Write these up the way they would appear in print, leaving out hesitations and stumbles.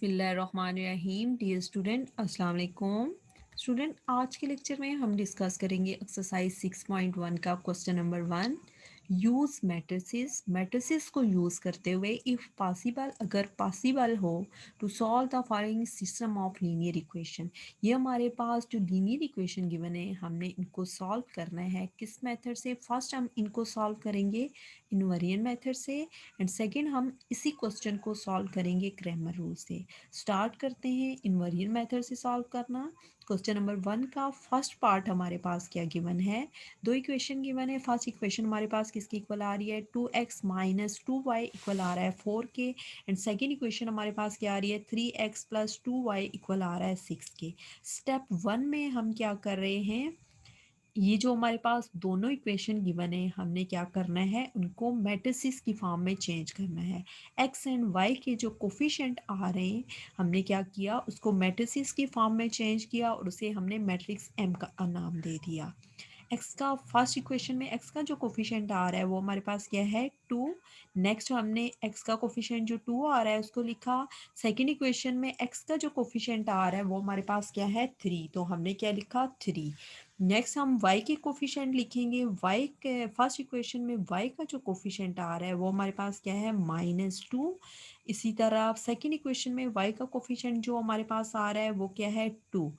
बिस्मिल्लाहिर्रहमानिर्रहीम। Dear student, अस्सलाम वालेकुम। स्टूडेंट, आज के लेक्चर में हम डिस्कस करेंगे एक्सरसाइज 6.1 का question number 1। Use matrices. Matrices को यूज़ करते हुए इफ़ पॉसिबल, अगर पॉसिबल हो, to solve the following system of linear equation. ये हमारे पास जो लीनियर इक्वेशन गिवन है, हमने इनको सॉल्व करना है। किस मेथड से? फर्स्ट हम इनको सॉल्व करेंगे इनवेरिएंट मेथड से, एंड सेकंड हम इसी क्वेश्चन को सॉल्व करेंगे क्रैमर रूल से। स्टार्ट करते हैं इनवेरिएंट मेथड से सॉल्व करना। क्वेश्चन नंबर 1 का फर्स्ट पार्ट हमारे पास क्या गिवन है? दो इक्वेशन गिवन है। फर्स्ट इक्वेशन हमारे पास किसकी इक्वल आ रही है? 2x माइनस 2y इक्वल आ रहा है 4 के, एंड सेकेंड इक्वेशन हमारे पास क्या आ रही है? 3x प्लस 2y इक्वल आ रहा है 6 के। स्टेप 1 में हम क्या कर रहे हैं? ये जो हमारे पास दोनों इक्वेशन गिवन है, हमने क्या करना है? उनको मैट्रिसेस की फॉर्म में चेंज करना है। एक्स एंड वाई के जो कोफिशिएंट आ रहे हैं, हमने क्या किया? उसको मैट्रिसेस की फॉर्म में चेंज किया और उसे हमने मैट्रिक्स एम का नाम दे दिया। एक्स का फर्स्ट इक्वेशन में एक्स का जो कोफिशिएंट आ रहा है वो हमारे पास क्या है? 2। नेक्स्ट हमने एक्स का कोफिशिएंट जो 2 आ रहा है उसको लिखा। सेकेंड इक्वेशन में एक्स का जो कोफिशिएंट आ रहा है वो हमारे पास क्या है? 3, तो हमने क्या लिखा? 3। नेक्स्ट हम y के कोफिशिएंट लिखेंगे। y के फर्स्ट इक्वेशन में y का जो कोफिशिएंट आ रहा है वो हमारे पास क्या है? -2। इसी तरह सेकेंड इक्वेशन में y का कोफिशिएंट जो हमारे पास आ रहा है वो क्या है? 2।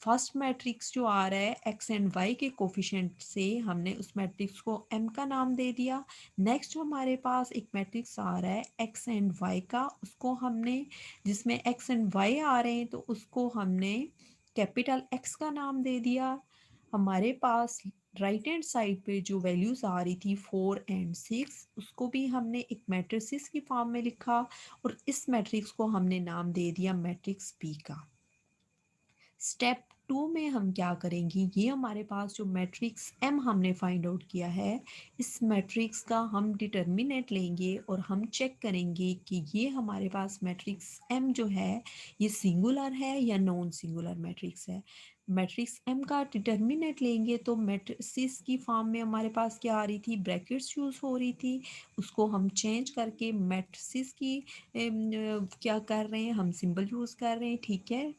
फर्स्ट मैट्रिक्स जो आ रहा है x एंड y के कोफिशिएंट से हमने उस मैट्रिक्स को m का नाम दे दिया। नेक्स्ट जो हमारे पास एक मैट्रिक्स आ रहा है x एंड y का, उसको हमने, जिसमें x एंड y आ रहे हैं, तो उसको हमने कैपिटल X का नाम दे दिया। हमारे पास राइट हैंड साइड पे जो वैल्यूज आ रही थी 4 एंड 6, उसको भी हमने एक मैट्रिसेस की फॉर्म में लिखा और इस मैट्रिक्स को हमने नाम दे दिया मैट्रिक्स P का। स्टेप 2 में हम क्या करेंगे? ये हमारे पास जो मैट्रिक्स M हमने फाइंड आउट किया है, इस मैट्रिक्स का हम डिटर्मिनेंट लेंगे और हम चेक करेंगे कि ये हमारे पास मैट्रिक्स M जो है ये सिंगुलर है या नॉन सिंगुलर मैट्रिक्स है। मैट्रिक्स M का डिटर्मिनेंट लेंगे तो मैट्रिसेस की फॉर्म में हमारे पास क्या आ रही थी? ब्रैकेट्स यूज़ हो रही थी। उसको हम चेंज करके मैट्रिसेस की क्या कर रहे हैं? हम सिंबल यूज़ कर रहे हैं। ठीक है,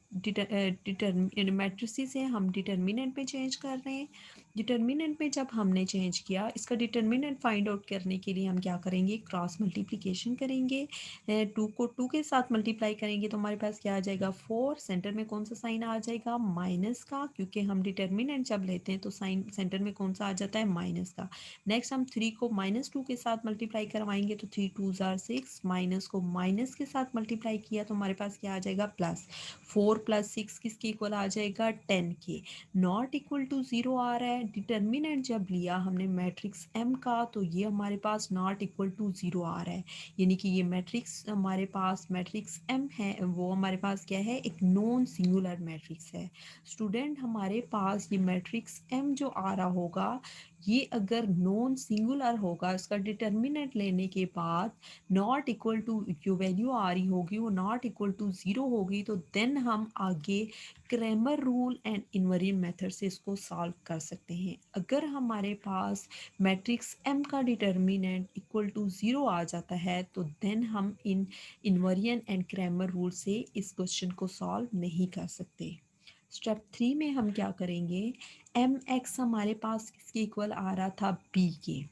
मैट्रिसेस है, हम डिटर्मिनेंट में चेंज कर रहे हैं। डिटर्मिनेंट में जब हमने चेंज किया, इसका डिटर्मिनेंट फाइंड आउट करने के लिए हम क्या करेंगे? क्रॉस मल्टीप्लिकेशन करेंगे। 2 को 2 के साथ मल्टीप्लाई करेंगे तो हमारे पास क्या आ जाएगा? 4। सेंटर में कौन सा साइन आ जाएगा? माइनस का, क्योंकि हम डिटर्मिनेंट जब लेते हैं तो साइन सेंटर में कौन सा आ जाता है? माइनस का। नेक्स्ट हम 3 को -2 के साथ मल्टीप्लाई करवाएंगे तो 3 2 ज़ार 6, माइनस को माइनस के साथ मल्टीप्लाई किया तो हमारे पास क्या आ जाएगा? प्लस। 4 प्लस 6 किसके इक्वल आ जाएगा? 10 के। नॉट इक्वल टू 0 आ रहा है। डिटर्मिनेंट जब लिया हमने मैट्रिक्स M का तो ये हमारे पास नॉट इक्वल टू 0 आ रहा है, यानी कि ये मैट्रिक्स हमारे पास मैट्रिक्स M है, वो हमारे पास क्या है? एक नॉन सिंगुलर मैट्रिक्स है। स्टूडेंट, हमारे पास ये मैट्रिक्स M जो आ रहा होगा, ये अगर नॉन सिंगुलर होगा, इसका डिटर्मिनेंट लेने के बाद नॉट इक्वल टू जो वैल्यू आ रही होगी वो नॉट इक्वल टू 0 होगी, तो देन हम आगे Cramer rule and invariant method से इसको सॉल्व कर सकते हैं। अगर हमारे पास मैट्रिक्स M का डिटर्मिनेंट इक्वल टू 0 आ जाता है तो देन हम इन इनवेरिएंट एंड क्रैमर रूल से इस क्वेश्चन को सॉल्व नहीं कर सकते। स्टेप 3 में हम क्या करेंगे? एम एक्स हमारे पास किसके इक्वल आ रहा था? बी के।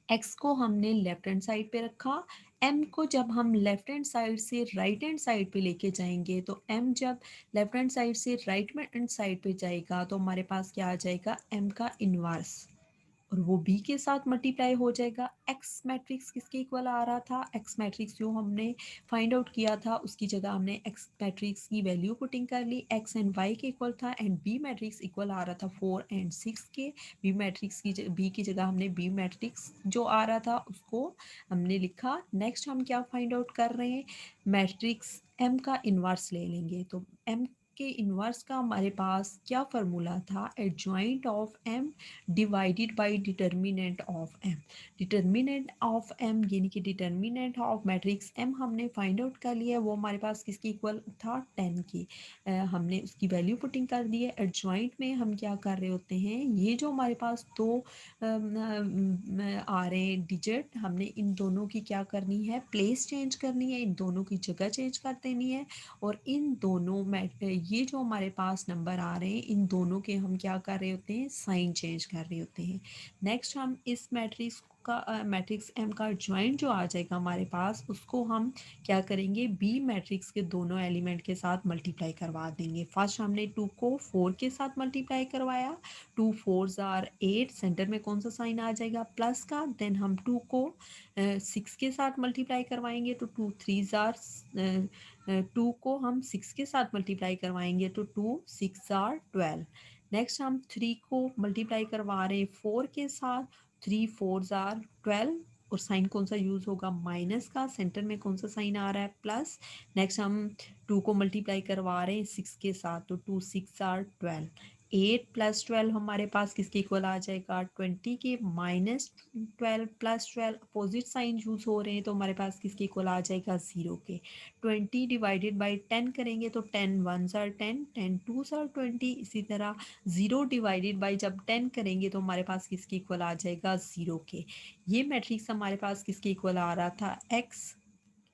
एक्स को हमने लेफ्ट हैंड साइड पे रखा। एम को जब हम लेफ्ट हैंड साइड से राइट हैंड साइड पे लेके जाएंगे तो एम जब लेफ्ट हैंड साइड से राइट हैंड साइड पे जाएगा तो हमारे पास क्या आ जाएगा? एम का इनवर्स, और वो बी के साथ मल्टीप्लाई हो जाएगा। एक्स मैट्रिक्स किसके इक्वल आ रहा था? एक्स मैट्रिक्स जो हमने फाइंड आउट किया था उसकी जगह हमने एक्स मैट्रिक्स की वैल्यू पुटिंग कर ली। एक्स एंड वाई के इक्वल था, एंड बी मैट्रिक्स इक्वल आ रहा था 4 एंड 6 के। बी मैट्रिक्स की बी की जगह हमने बी मैट्रिक्स जो आ रहा था उसको हमने लिखा। नेक्स्ट हम क्या फाइंड आउट कर रहे हैं? मैट्रिक्स एम का इन्वर्स ले लेंगे, तो एम के इन्वर्स का हमारे पास क्या फार्मूला था, adjoint of M divided by determinant of M. Determinant of M यानी कि डिटर्मिनेंट ऑफ मैट्रिक्स एम हमने फाइंड आउट कर लिया है, वो हमारे पास किसके इक्वल था, 10 की। हमने उसकी वैल्यू पुटिंग कर दी है। एडजॉइंट में हम क्या कर रहे होते हैं, ये जो हमारे पास दो आ रहे हैं डिजिट, हमने इन दोनों की क्या करनी है, प्लेस चेंज करनी है, इन दोनों की जगह चेंज कर देनी है। और इन दोनों ये जो हमारे पास नंबर आ रहे हैं, इन दोनों के हम क्या कर रहे होते हैं, साइन चेंज कर रहे होते हैं। नेक्स्ट हम इस मैट्रिक्स का मैट्रिक्स एम का ज्वाइंट जो आ जाएगा हमारे पास, उसको हम क्या करेंगे, बी मैट्रिक्स के दोनों एलिमेंट के साथ मल्टीप्लाई करवा देंगे। फर्स्ट हमने 2 को 4 के साथ मल्टीप्लाई करवाया, 2 4s आर 8, सेंटर में कौन सा साइन आ जाएगा, प्लस का। देन हम 2 को 6 के साथ मल्टीप्लाई करवाएंगे तो 2 3s आर 2 को हम 6 के साथ मल्टीप्लाई करवाएंगे तो 2 6 आर 12। नेक्स्ट हम 3 को मल्टीप्लाई करवा रहे हैं 4 के साथ, 3 4s आर 12, और साइन कौन सा यूज़ होगा, माइनस का। सेंटर में कौन सा साइन आ रहा है, प्लस। नेक्स्ट हम 2 को मल्टीप्लाई करवा रहे हैं 6 के साथ तो 2 6 आर 12। 8 प्लस 12 हमारे पास किसके इक्वल आ जाएगा, 20 के। Minus 12 plus 12 opposite sign use हो रहे हैं तो हमारे पास किसके इक्वल आ जाएगा, 0 के। 20 डिवाइडेड बाई 10 करेंगे तो 10 1s आर 10, 10 2s आर 20। इसी तरह 0 डिवाइडेड बाई जब 10 करेंगे तो हमारे पास किसके इक्वल आ जाएगा, 0 के। ये मैट्रिक्स हमारे पास किसके इक्वल आ रहा था, x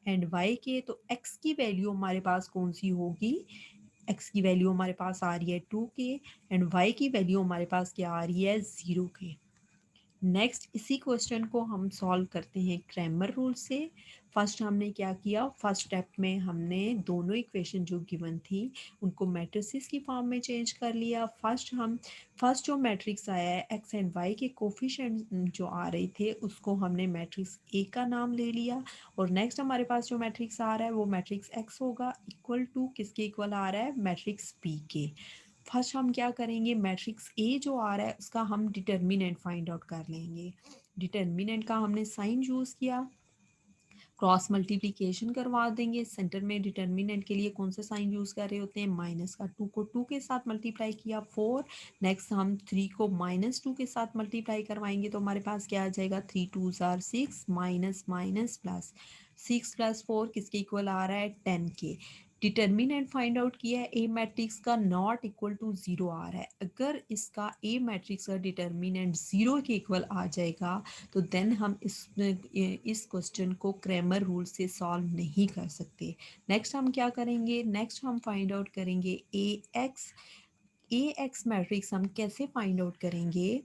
एंड y के। तो x की वैल्यू हमारे पास कौन सी होगी, x की वैल्यू हमारे पास आ रही है 2 के, एंड y की वैल्यू हमारे पास क्या आ रही है, 0 के। नेक्स्ट इसी क्वेश्चन को हम सॉल्व करते हैं क्रैमर रूल से। फर्स्ट हमने क्या किया, फर्स्ट स्टेप में हमने दोनों इक्वेशन जो गिवन थी उनको मैट्रिसेस की फॉर्म में चेंज कर लिया। फर्स्ट जो मैट्रिक्स आया है एक्स एंड वाई के कोफिशिएंट जो आ रहे थे उसको हमने मैट्रिक्स ए का नाम ले लिया। और नेक्स्ट हमारे पास जो मैट्रिक्स आ रहा है वो मैट्रिक्स एक्स होगा, इक्वल टू किसके इक्वल आ रहा है, मैट्रिक्स बी के। फर्स्ट हम क्या करेंगे, मैट्रिक्स ए जो आ रहा है उसका हम डिटर्मिनेंट फाइंड आउट कर लेंगे। डिटर्मिनेंट का हमने साइन यूज़ किया, क्रॉस मल्टीप्लिकेशन करवा देंगे। सेंटर में डिटर्मिनेंट के लिए कौन सा साइन यूज़ कर रहे होते हैं, माइनस का। 2 को 2 के साथ मल्टीप्लाई किया 4। नेक्स्ट हम 3 को -2 के साथ मल्टीप्लाई करवाएंगे तो हमारे पास क्या आ जाएगा, 3 2s are 6, minus minus plus. 6 + 4 किसके इक्वल आ रहा है, 10 के। डिटर्मिनेंट फाइंड आउट किया है, ए मैट्रिक्स का नॉट इक्वल टू 0 आ रहा है। अगर इसका ए मैट्रिक्स का डिटर्मिनेंट 0 के इक्वल आ जाएगा तो देन हम इस क्वेश्चन को क्रैमर रूल से सॉल्व नहीं कर सकते। नेक्स्ट हम क्या करेंगे, नेक्स्ट हम फाइंड आउट करेंगे ए एक्स मैट्रिक्स हम कैसे फाइंड आउट करेंगे।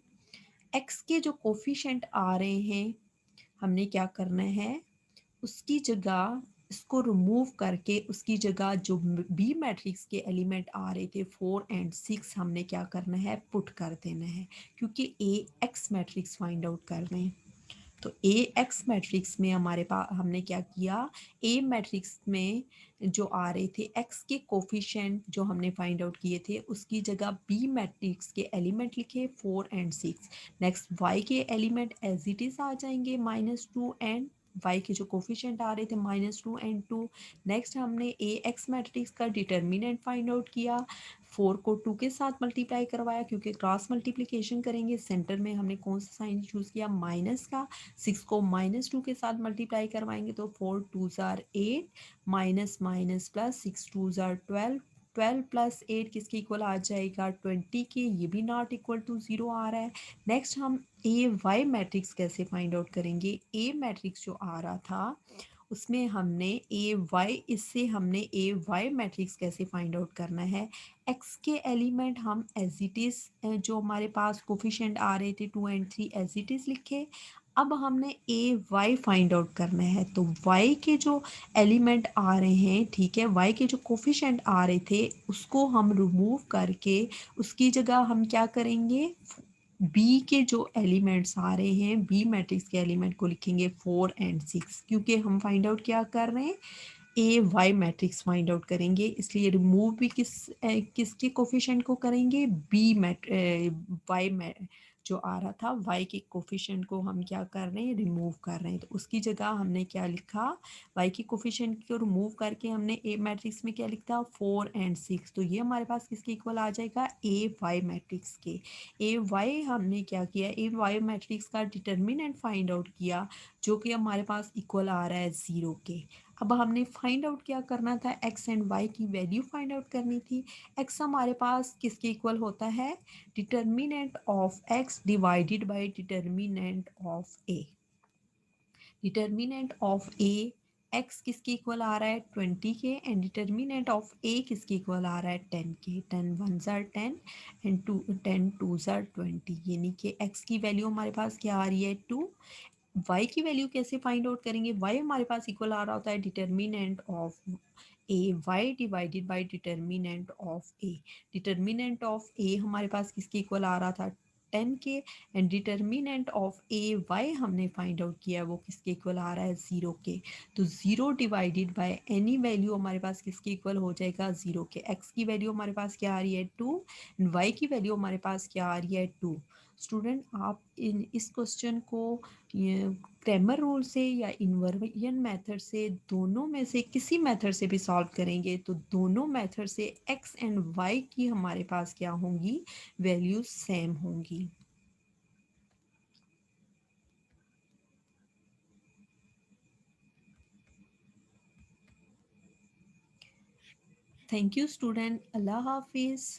एक्स के जो कोफिशिएंट आ रहे हैं हमने क्या करना है, उसकी जगह इसको रिमूव करके उसकी जगह जो बी मैट्रिक्स के एलिमेंट आ रहे थे 4 एंड 6 हमने क्या करना है, पुट कर देना है, क्योंकि ए एक्स मैट्रिक्स फाइंड आउट कर रहे हैं। तो ए एक्स मैट्रिक्स में हमारे पास हमने क्या किया, ए मैट्रिक्स में जो आ रहे थे एक्स के कोफिशिएंट जो हमने फाइंड आउट किए थे उसकी जगह बी मैट्रिक्स के एलिमेंट लिखे 4 एंड 6। नेक्स्ट वाई के एलिमेंट एज इट इज़ आ जाएंगे -2 एंड वाई के जो कोफिशिएंट आ रहे थे -2 एंड 2। नेक्स्ट हमने ए एक्स मैट्रिक्स का डिटर्मिनेंट फाइंड आउट किया, 4 को 2 के साथ मल्टीप्लाई करवाया क्योंकि क्रॉस मल्टीप्लिकेशन करेंगे। सेंटर में हमने कौन सा साइन चूज़ किया, माइनस का। 6 को -2 के साथ मल्टीप्लाई करवाएंगे तो 4 2s are 8, minus minus plus, 6 2s are 12, 12 + 8 किसके इक्वल आ जाएगा, 20 के। ये भी नॉट इक्वल टू 0 आ रहा है। नेक्स्ट हम ए वाई मैट्रिक्स कैसे फाइंड आउट करेंगे, ए मैट्रिक्स जो आ रहा था उसमें हमने ए वाई, इससे हमने ए वाई मैट्रिक्स कैसे फाइंड आउट करना है, एक्स के एलिमेंट हम एज इट इज़ जो हमारे पास कोफिशिएंट आ रहे थे 2 एंड 3 एज इट इज़ लिखे। अब हमने ए वाई फाइंड आउट करना है तो वाई के जो एलिमेंट आ रहे हैं, ठीक है, वाई के जो कोफिशिएंट आ रहे थे उसको हम रिमूव करके उसकी जगह हम क्या करेंगे, बी के जो एलिमेंट्स आ रहे हैं बी मैट्रिक्स के एलिमेंट को लिखेंगे 4 एंड 6, क्योंकि हम फाइंड आउट क्या कर रहे हैं, ए वाई मैट्रिक्स फाइंड आउट करेंगे। इसलिए रिमूव भी किसके कोफिशिएंट को करेंगे, बी वाई जो आ रहा था y के कोफिशिएंट को हम क्या कर रहे हैं, रिमूव कर रहे हैं। तो उसकी जगह हमने क्या लिखा, y के कोफिशिएंट को रिमूव करके हमने ए मैट्रिक्स में क्या लिखा, 4 एंड 6। तो ये हमारे पास किसके इक्वल आ जाएगा, ए वाई मैट्रिक्स के। ए वाई हमने क्या किया, ए वाई मैट्रिक्स का डिटर्मिनेंट फाइंड आउट किया, जो कि हमारे पास इक्वल आ रहा है 0 के। अब हमने फाइंड आउट क्या करना था, एक्स एंड वाई की वैल्यू फाइंड आउट करनी थी। एक्स हमारे पास किसके इक्वल होता है, determinant of x divided by determinant of A. Determinant of A x किसके इक्वल आ रहा है, 20 के, एंड डिटर्मिनेंट ऑफ ए किसके इक्वल आ रहा है, 10 के। 10 वन ज़ार 10 एंड 10 टू ज़ार 20, यानी कि एक्स की वैल्यू हमारे पास क्या आ रही है, 2। y की वैल्यू कैसे फाइंड आउट करेंगे, y हमारे पास इक्वल आ रहा होता है determinant of A Y divided by determinant of A. Determinant of A हमारे पास किसके इक्वल आ रहा था, 10 के, and determinant of A Y हमने फाइंड आउट किया, वो किसके इक्वल आ रहा है, 0 के। तो 0 डिवाइडेड बाय एनी वैल्यू हमारे पास किसके इक्वल हो जाएगा, 0 के। x की वैल्यू हमारे पास क्या आ रही है, 2, एंड y की वैल्यू हमारे पास क्या आ रही है, 2। स्टूडेंट आप इस क्वेश्चन को क्रैमर रूल से या इन्वर्जन मेथड से, दोनों में से किसी मेथड से भी सॉल्व करेंगे तो दोनों मेथड से एक्स एंड वाई की हमारे पास क्या होंगी, वैल्यूज सेम होंगी। थैंक यू स्टूडेंट, अल्लाह हाफिज़।